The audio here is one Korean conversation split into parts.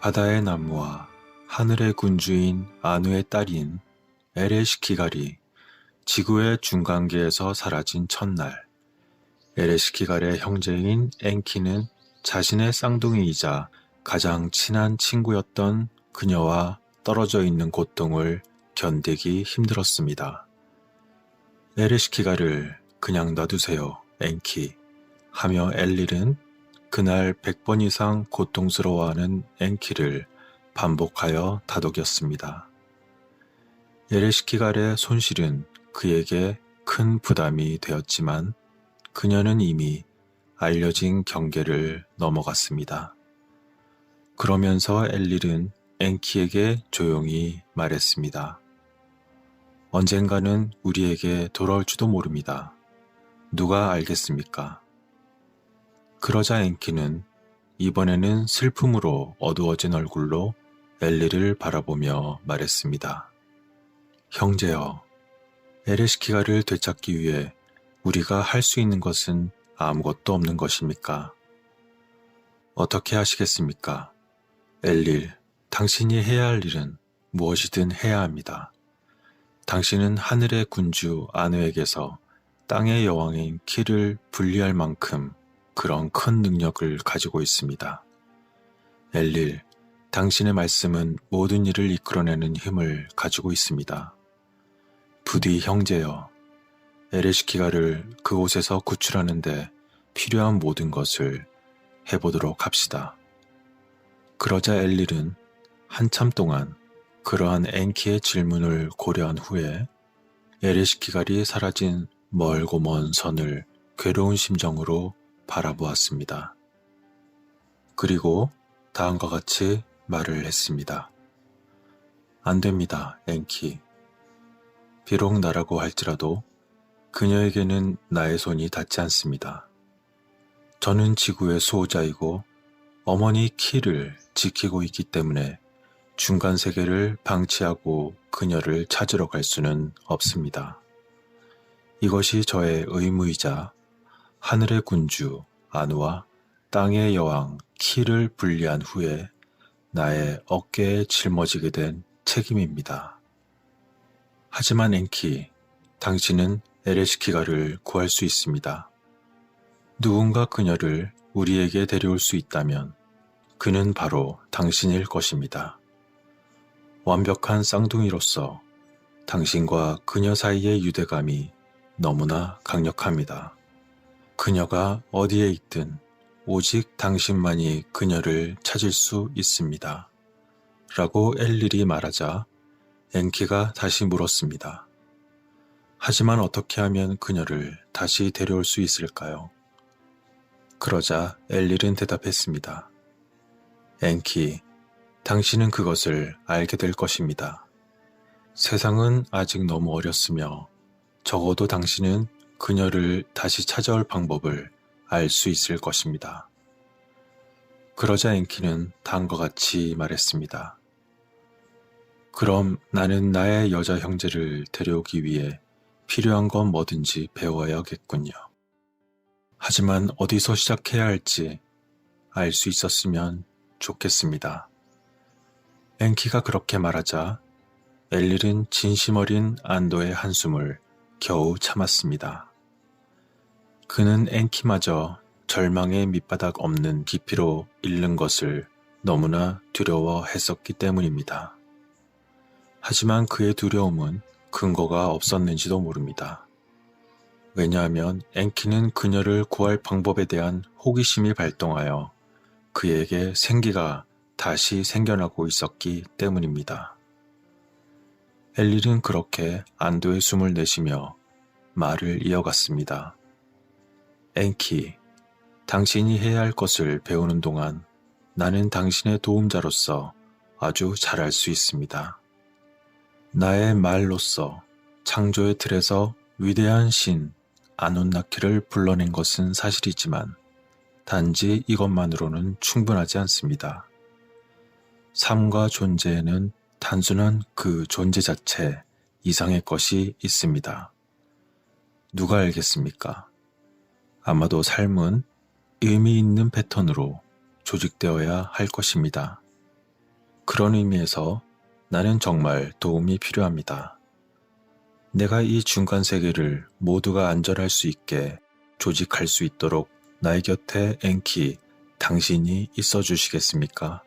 바다의 나무와 하늘의 군주인 아누의 딸인 에레시키갈이 지구의 중간계에서 사라진 첫날, 에레시키갈의 형제인 엔키는 자신의 쌍둥이이자 가장 친한 친구였던 그녀와 떨어져 있는 고통을 견디기 힘들었습니다. 에레시키갈을 그냥 놔두세요, 엔키 하며 엘릴은 그날 100번 이상 고통스러워하는 엔키를 반복하여 다독였습니다. 에레시키갈의 손실은 그에게 큰 부담이 되었지만 그녀는 이미 알려진 경계를 넘어갔습니다. 그러면서 엘릴은 엔키에게 조용히 말했습니다. 언젠가는 우리에게 돌아올지도 모릅니다. 누가 알겠습니까? 그러자 엔키는 이번에는 슬픔으로 어두워진 얼굴로 엘릴을 바라보며 말했습니다. 형제여, 에레시키갈을 되찾기 위해 우리가 할 수 있는 것은 아무것도 없는 것입니까? 어떻게 하시겠습니까? 엘릴, 당신이 해야 할 일은 무엇이든 해야 합니다. 당신은 하늘의 군주 아누에게서 땅의 여왕인 키를 분리할 만큼 그런 큰 능력을 가지고 있습니다. 엘릴, 당신의 말씀은 모든 일을 이끌어내는 힘을 가지고 있습니다. 부디 형제여, 에레시키갈을 그곳에서 구출하는데 필요한 모든 것을 해보도록 합시다. 그러자 엘릴은 한참 동안 그러한 엔키의 질문을 고려한 후에 에레시키갈이 사라진 멀고 먼 선을 괴로운 심정으로 바라보았습니다. 그리고 다음과 같이 말을 했습니다. 안 됩니다, 엔키. 비록 나라고 할지라도 그녀에게는 나의 손이 닿지 않습니다. 저는 지구의 수호자이고 어머니 키를 지키고 있기 때문에 중간 세계를 방치하고 그녀를 찾으러 갈 수는 없습니다. 이것이 저의 의무이자 하늘의 군주 아누와 땅의 여왕 키를 분리한 후에 나의 어깨에 짊어지게 된 책임입니다. 하지만 엔키, 당신은 에레시키갈을 구할 수 있습니다. 누군가 그녀를 우리에게 데려올 수 있다면 그는 바로 당신일 것입니다. 완벽한 쌍둥이로서 당신과 그녀 사이의 유대감이 너무나 강력합니다. 그녀가 어디에 있든 오직 당신만이 그녀를 찾을 수 있습니다. 라고 엘릴이 말하자 엔키가 다시 물었습니다. 하지만 어떻게 하면 그녀를 다시 데려올 수 있을까요? 그러자 엘릴은 대답했습니다. 엔키, 당신은 그것을 알게 될 것입니다. 세상은 아직 너무 어렸으며 적어도 당신은 그녀를 다시 찾아올 방법을 알 수 있을 것입니다. 그러자 엔키는 다음과 같이 말했습니다. 그럼 나는 나의 여자 형제를 데려오기 위해 필요한 건 뭐든지 배워야겠군요. 하지만 어디서 시작해야 할지 알 수 있었으면 좋겠습니다. 엔키가 그렇게 말하자 엘릴은 진심 어린 안도의 한숨을 겨우 참았습니다. 그는 엔키마저 절망의 밑바닥 없는 깊이로 잃는 것을 너무나 두려워했었기 때문입니다. 하지만 그의 두려움은 근거가 없었는지도 모릅니다. 왜냐하면 엔키는 그녀를 구할 방법에 대한 호기심이 발동하여 그에게 생기가 다시 생겨나고 있었기 때문입니다. 엘릴은 그렇게 안도의 숨을 내쉬며 말을 이어갔습니다. 엔키, 당신이 해야 할 것을 배우는 동안 나는 당신의 도움자로서 아주 잘할 수 있습니다. 나의 말로써 창조의 틀에서 위대한 신 아눈나키를 불러낸 것은 사실이지만 단지 이것만으로는 충분하지 않습니다. 삶과 존재에는 단순한 그 존재 자체 이상의 것이 있습니다. 누가 알겠습니까? 아마도 삶은 의미 있는 패턴으로 조직되어야 할 것입니다. 그런 의미에서 나는 정말 도움이 필요합니다. 내가 이 중간 세계를 모두가 안전할 수 있게 조직할 수 있도록 나의 곁에 엔키, 당신이 있어 주시겠습니까?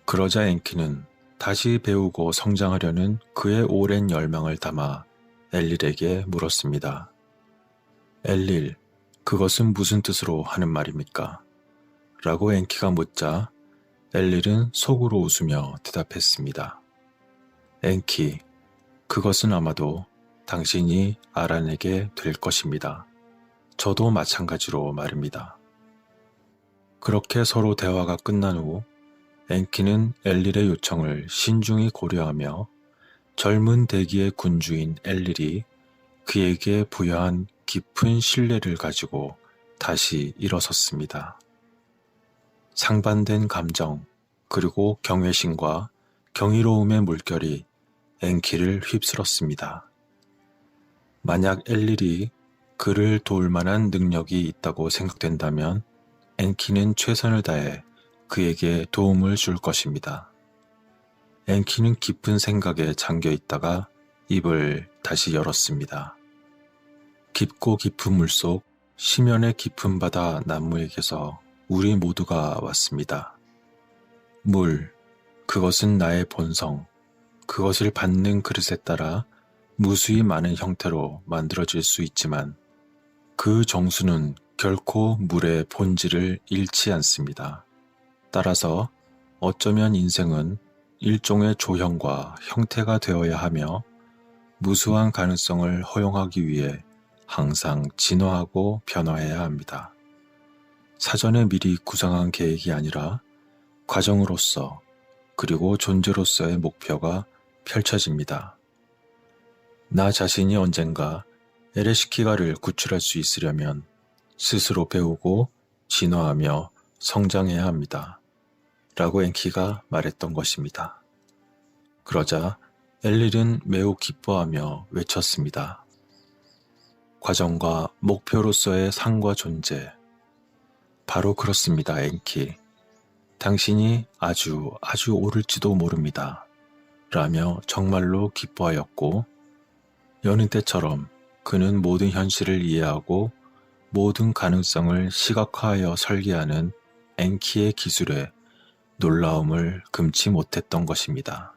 그러자 엔키는 다시 배우고 성장하려는 그의 오랜 열망을 담아 엘릴에게 물었습니다. 엘릴, 그것은 무슨 뜻으로 하는 말입니까? 라고 엔키가 묻자 엘릴은 속으로 웃으며 대답했습니다. 엔키, 그것은 아마도 당신이 알아내게 될 것입니다. 저도 마찬가지로 말입니다. 그렇게 서로 대화가 끝난 후 엔키는 엘릴의 요청을 신중히 고려하며 젊은 대기의 군주인 엘릴이 그에게 부여한 깊은 신뢰를 가지고 다시 일어섰습니다. 상반된 감정 그리고 경외심과 경이로움의 물결이 엔키를 휩쓸었습니다. 만약 엘릴이 그를 도울 만한 능력이 있다고 생각된다면 엔키는 최선을 다해 그에게 도움을 줄 것입니다. 엔키는 깊은 생각에 잠겨 있다가 입을 다시 열었습니다. 깊고 깊은 물속 심연의 깊은 바다 나무에게서 우리 모두가 왔습니다. 물, 그것은 나의 본성, 그것을 받는 그릇에 따라 무수히 많은 형태로 만들어질 수 있지만 그 정수는 결코 물의 본질을 잃지 않습니다. 따라서 어쩌면 인생은 일종의 조형과 형태가 되어야 하며 무수한 가능성을 허용하기 위해 항상 진화하고 변화해야 합니다. 사전에 미리 구상한 계획이 아니라 과정으로서 그리고 존재로서의 목표가 펼쳐집니다. 나 자신이 언젠가 에레시키가를 구출할 수 있으려면 스스로 배우고 진화하며 성장해야 합니다. 라고 엔키가 말했던 것입니다. 그러자 엘릴은 매우 기뻐하며 외쳤습니다. 과정과 목표로서의 상과 존재. 바로 그렇습니다, 엔키. 당신이 아주 옳을지도 모릅니다. 라며 정말로 기뻐하였고 여느 때처럼 그는 모든 현실을 이해하고 모든 가능성을 시각화하여 설계하는 엔키의 기술에 놀라움을 금치 못했던 것입니다.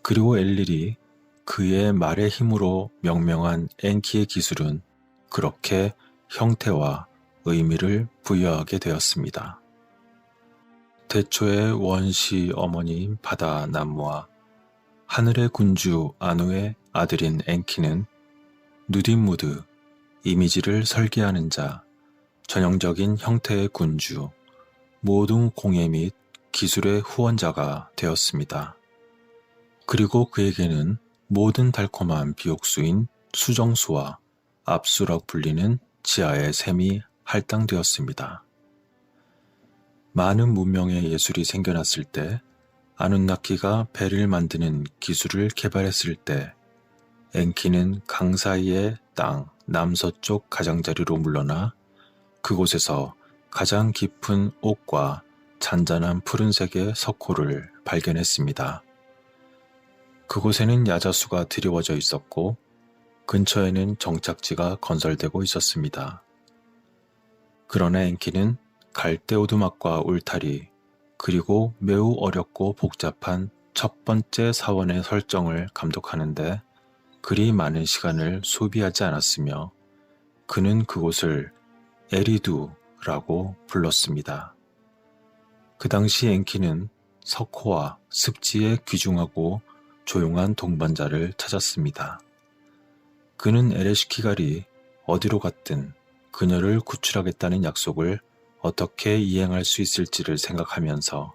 그리고 엘릴이 그의 말의 힘으로 명명한 엔키의 기술은 그렇게 형태와 의미를 부여하게 되었습니다. 태초의 원시 어머니인 바다 나무와 하늘의 군주 아누의 아들인 엔키는 누딘무드, 이미지를 설계하는 자, 전형적인 형태의 군주, 모든 공예 및 기술의 후원자가 되었습니다. 그리고 그에게는 모든 달콤한 비옥수인 수정수와 압수라고 불리는 지하의 샘이 할당되었습니다. 많은 문명의 예술이 생겨났을 때 아누나키가 배를 만드는 기술을 개발했을 때 엔키는 강 사이의 땅 남서쪽 가장자리로 물러나 그곳에서 가장 깊은 옥과 잔잔한 푸른색의 석호를 발견했습니다. 그곳에는 야자수가 드리워져 있었고 근처에는 정착지가 건설되고 있었습니다. 그러나 엔키는 갈대 오두막과 울타리 그리고 매우 어렵고 복잡한 첫 번째 사원의 설정을 감독하는데 그리 많은 시간을 소비하지 않았으며 그는 그곳을 에리두라고 불렀습니다. 그 당시 엔키는 석호와 습지에 귀중하고 조용한 동반자를 찾았습니다. 그는 에레시키갈이 어디로 갔든 그녀를 구출하겠다는 약속을 어떻게 이행할 수 있을지를 생각하면서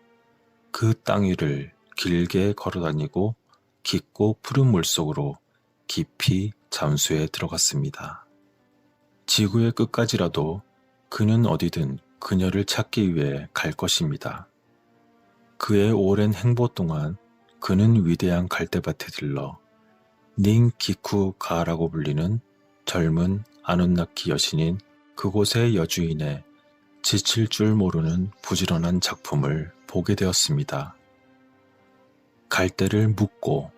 그 땅 위를 길게 걸어다니고 깊고 푸른 물속으로 깊이 잠수해 들어갔습니다. 지구의 끝까지라도 그는 어디든 그녀를 찾기 위해 갈 것입니다. 그의 오랜 행보 동안 그는 위대한 갈대밭에 들러 닝기쿠가라고 불리는 젊은 아누나키 여신인 그곳의 여주인의 지칠 줄 모르는 부지런한 작품을 보게 되었습니다. 갈대를 묶고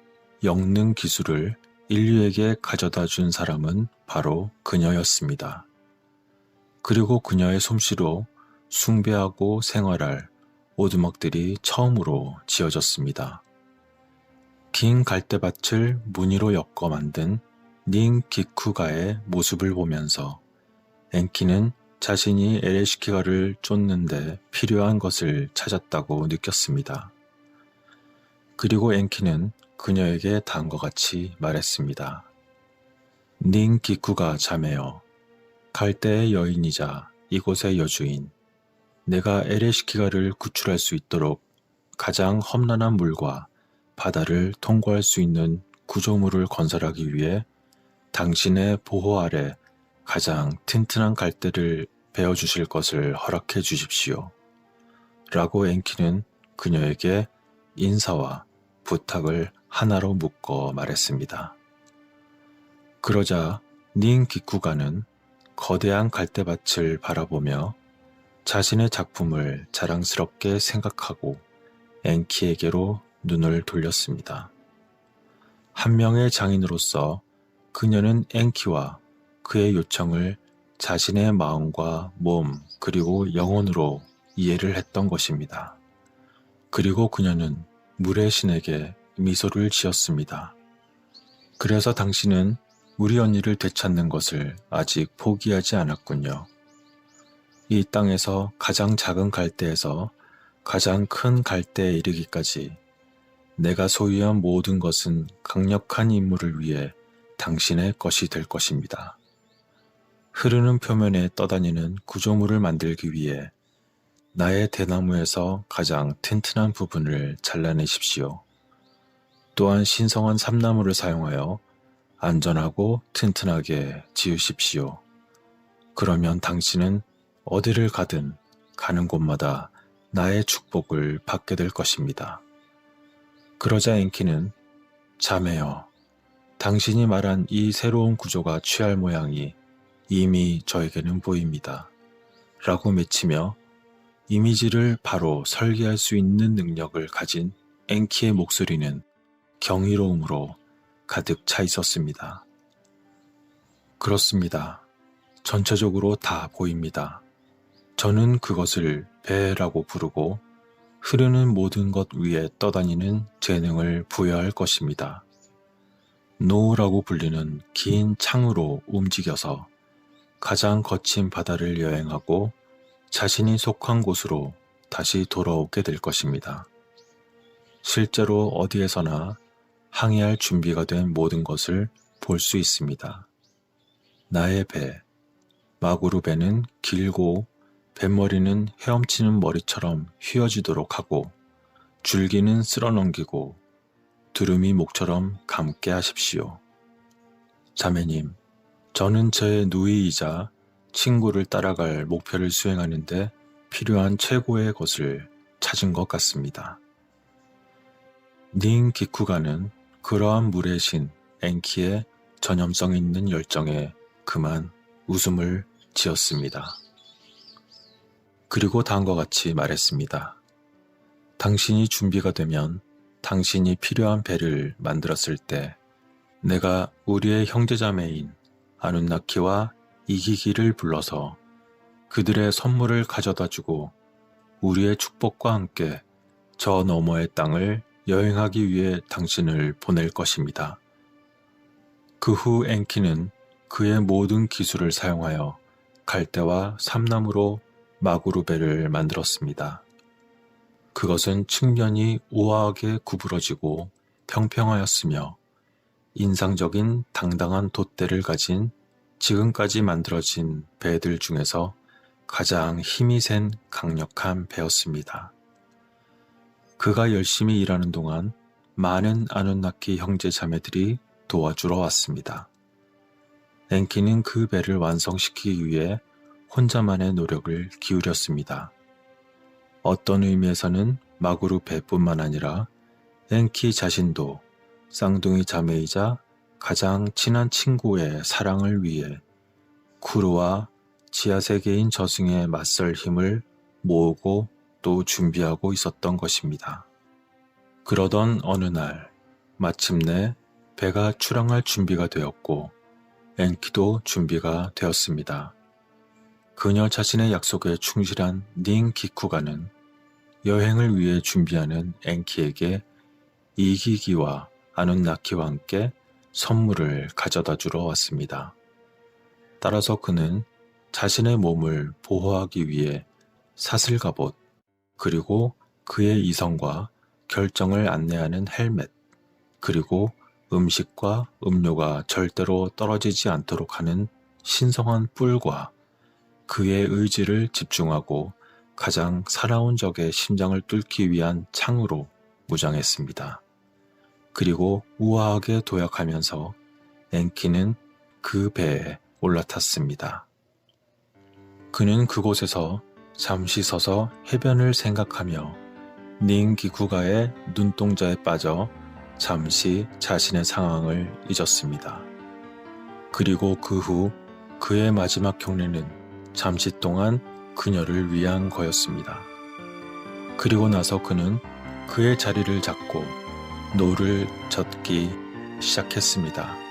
엮는 기술을 인류에게 가져다 준 사람은 바로 그녀였습니다. 그리고 그녀의 솜씨로 숭배하고 생활할 오두막들이 처음으로 지어졌습니다. 긴 갈대밭을 무늬로 엮어 만든 닌기쿠가의 모습을 보면서 엔키는 자신이 에레시키가를 쫓는데 필요한 것을 찾았다고 느꼈습니다. 그리고 엔키는 그녀에게 다음과 같이 말했습니다. 닌기쿠가 자매여, 갈대의 여인이자 이곳의 여주인, 내가 에레시키가를 구출할 수 있도록 가장 험난한 물과 바다를 통과할 수 있는 구조물을 건설하기 위해 당신의 보호 아래 가장 튼튼한 갈대를 베어주실 것을 허락해 주십시오. 라고 엔키는 그녀에게 인사와 부탁을 하나로 묶어 말했습니다. 그러자 닌기쿠가는 거대한 갈대밭을 바라보며 자신의 작품을 자랑스럽게 생각하고 엔키에게로 눈을 돌렸습니다. 한 명의 장인으로서 그녀는 엔키와 그의 요청을 자신의 마음과 몸 그리고 영혼으로 이해를 했던 것입니다. 그리고 그녀는 물의 신에게 미소를 지었습니다. 그래서 당신은 우리 언니를 되찾는 것을 아직 포기하지 않았군요. 이 땅에서 가장 작은 갈대에서 가장 큰 갈대에 이르기까지 내가 소유한 모든 것은 강력한 임무를 위해 당신의 것이 될 것입니다. 흐르는 표면에 떠다니는 구조물을 만들기 위해 나의 대나무에서 가장 튼튼한 부분을 잘라내십시오. 또한 신성한 삼나무를 사용하여 안전하고 튼튼하게 지으십시오. 그러면 당신은 어디를 가든 가는 곳마다 나의 축복을 받게 될 것입니다. 그러자 엔키는 자매여, 당신이 말한 이 새로운 구조가 취할 모양이 이미 저에게는 보입니다. 라고 외치며 이미지를 바로 설계할 수 있는 능력을 가진 엔키의 목소리는 경이로움으로 가득 차 있었습니다. 그렇습니다. 전체적으로 다 보입니다. 저는 그것을 배라고 부르고 흐르는 모든 것 위에 떠다니는 재능을 부여할 것입니다. 노우라고 불리는 긴 창으로 움직여서 가장 거친 바다를 여행하고 자신이 속한 곳으로 다시 돌아오게 될 것입니다. 실제로 어디에서나 항해할 준비가 된 모든 것을 볼 수 있습니다. 나의 배, 마구루 배는 길고 뱃머리는 헤엄치는 머리처럼 휘어지도록 하고 줄기는 쓸어넘기고 두루미 목처럼 감게 하십시오. 자매님, 저는 제 누이이자 친구를 따라갈 목표를 수행하는데 필요한 최고의 것을 찾은 것 같습니다. 닌기쿠가는 그러한 물의 신 엔키의 전염성 있는 열정에 그만 웃음을 지었습니다. 그리고 다음과 같이 말했습니다. 당신이 준비가 되면 당신이 필요한 배를 만들었을 때 내가 우리의 형제자매인 아눈나키와 이기기를 불러서 그들의 선물을 가져다주고 우리의 축복과 함께 저 너머의 땅을 여행하기 위해 당신을 보낼 것입니다. 그 후 엔키는 그의 모든 기술을 사용하여 갈대와 삼나무로 마구루배를 만들었습니다. 그것은 측면이 우아하게 구부러지고 평평하였으며 인상적인 당당한 돛대를 가진 지금까지 만들어진 배들 중에서 가장 힘이 센 강력한 배였습니다. 그가 열심히 일하는 동안 많은 아눈나키 형제 자매들이 도와주러 왔습니다. 엔키는 그 배를 완성시키기 위해 혼자만의 노력을 기울였습니다. 어떤 의미에서는 마구루 배뿐만 아니라 엔키 자신도 쌍둥이 자매이자 가장 친한 친구의 사랑을 위해 쿠루와 지하세계인 저승에 맞설 힘을 모으고 또 준비하고 있었던 것입니다. 그러던 어느 날 마침내 배가 출항할 준비가 되었고 엔키도 준비가 되었습니다. 그녀 자신의 약속에 충실한 닌 기쿠가는 여행을 위해 준비하는 엔키에게 이기기와 아눈나키와 함께 선물을 가져다 주러 왔습니다. 따라서 그는 자신의 몸을 보호하기 위해 사슬갑옷, 그리고 그의 이성과 결정을 안내하는 헬멧, 그리고 음식과 음료가 절대로 떨어지지 않도록 하는 신성한 뿔과 그의 의지를 집중하고 가장 살아온 적의 심장을 뚫기 위한 창으로 무장했습니다. 그리고 우아하게 도약하면서 엔키는 그 배에 올라탔습니다. 그는 그곳에서 잠시 서서 해변을 생각하며 닌 기쿠가의 눈동자에 빠져 잠시 자신의 상황을 잊었습니다. 그리고 그 후 그의 마지막 경례는 잠시 동안 그녀를 위한 거였습니다. 그리고 나서 그는 그의 자리를 잡고 노를 젓기 시작했습니다.